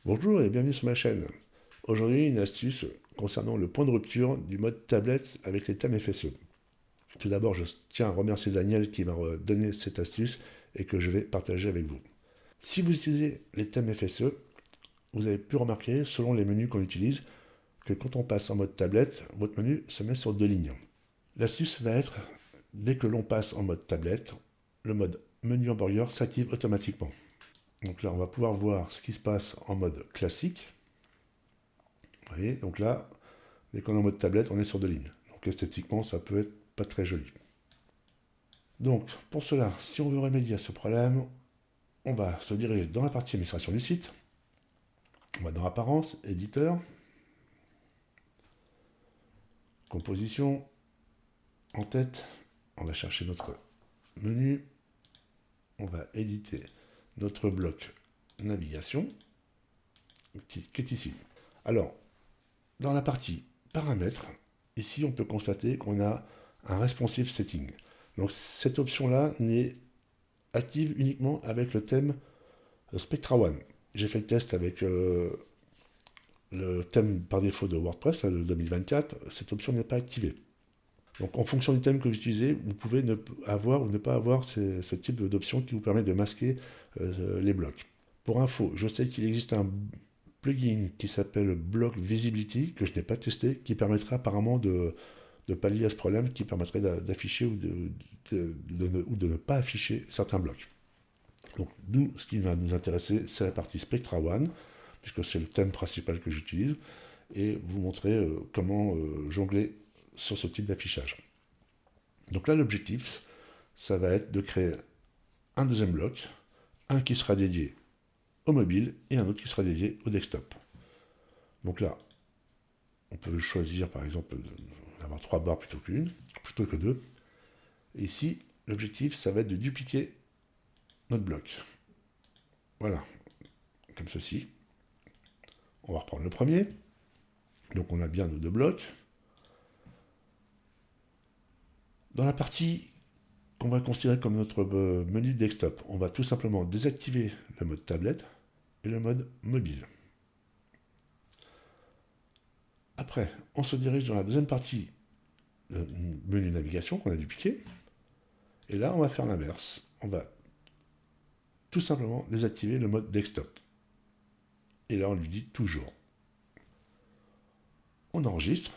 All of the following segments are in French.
Bonjour et bienvenue sur ma chaîne. Aujourd'hui, une astuce concernant le point de rupture du mode tablette avec les thèmes FSE. Tout d'abord, je tiens à remercier Daniel qui m'a donné cette astuce et que je vais partager avec vous. Si vous utilisez les thèmes FSE, vous avez pu remarquer, selon les menus qu'on utilise, que quand on passe en mode tablette, votre menu se met sur deux lignes. L'astuce va être, dès que l'on passe en mode tablette, le mode menu hamburger s'active automatiquement. Donc là, on va pouvoir voir ce qui se passe en mode classique. Vous voyez, donc là, dès qu'on est en mode tablette, on est sur deux lignes. Donc esthétiquement, ça peut être pas très joli. Donc, pour cela, si on veut remédier à ce problème, on va se diriger dans la partie administration du site. On va dans Apparence, Éditeur, Composition, En tête. On va chercher notre menu. On va éditer notre bloc Navigation, qui est ici. Alors, dans la partie Paramètres, ici on peut constater qu'on a un responsive setting. Donc cette option-là n'est active uniquement avec le thème Spectra One. J'ai fait le test avec le thème par défaut de WordPress, là, de 2024. Cette option n'est pas activée. Donc en fonction du thème que vous utilisez, vous pouvez avoir ou ne pas avoir ce type d'option qui vous permet de masquer les blocs. Pour info, je sais qu'il existe un plugin qui s'appelle Block Visibility, que je n'ai pas testé, qui permettra apparemment de pallier à ce problème, qui permettrait d'afficher ou de ne pas afficher certains blocs. Donc nous, ce qui va nous intéresser, c'est la partie Spectra One, puisque c'est le thème principal que j'utilise, et vous montrer comment jongler sur ce type d'affichage. Donc là, l'objectif, ça va être de créer un deuxième bloc, un qui sera dédié au mobile et un autre qui sera dédié au desktop. Donc là, on peut choisir par exemple d'avoir 3 barres plutôt que 2. Et ici, l'objectif, ça va être de dupliquer notre bloc. Voilà, comme ceci. On va reprendre le premier. Donc on a bien nos deux blocs. Dans la partie qu'on va considérer comme notre menu desktop, on va tout simplement désactiver le mode tablette et le mode mobile. Après, on se dirige dans la deuxième partie menu navigation qu'on a dupliqué. Et là, on va faire l'inverse. On va tout simplement désactiver le mode desktop. Et là, on lui dit toujours. On enregistre.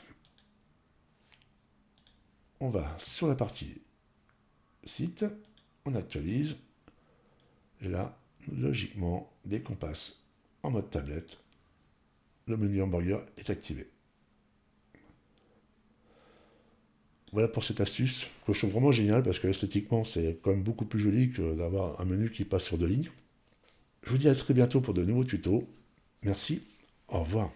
On va sur la partie site. On actualise. Et là, logiquement, dès qu'on passe en mode tablette, le menu hamburger est activé. Voilà pour cette astuce que je trouve vraiment géniale parce que esthétiquement c'est quand même beaucoup plus joli que d'avoir un menu qui passe sur deux lignes. Je vous dis à très bientôt pour de nouveaux tutos. Merci, au revoir.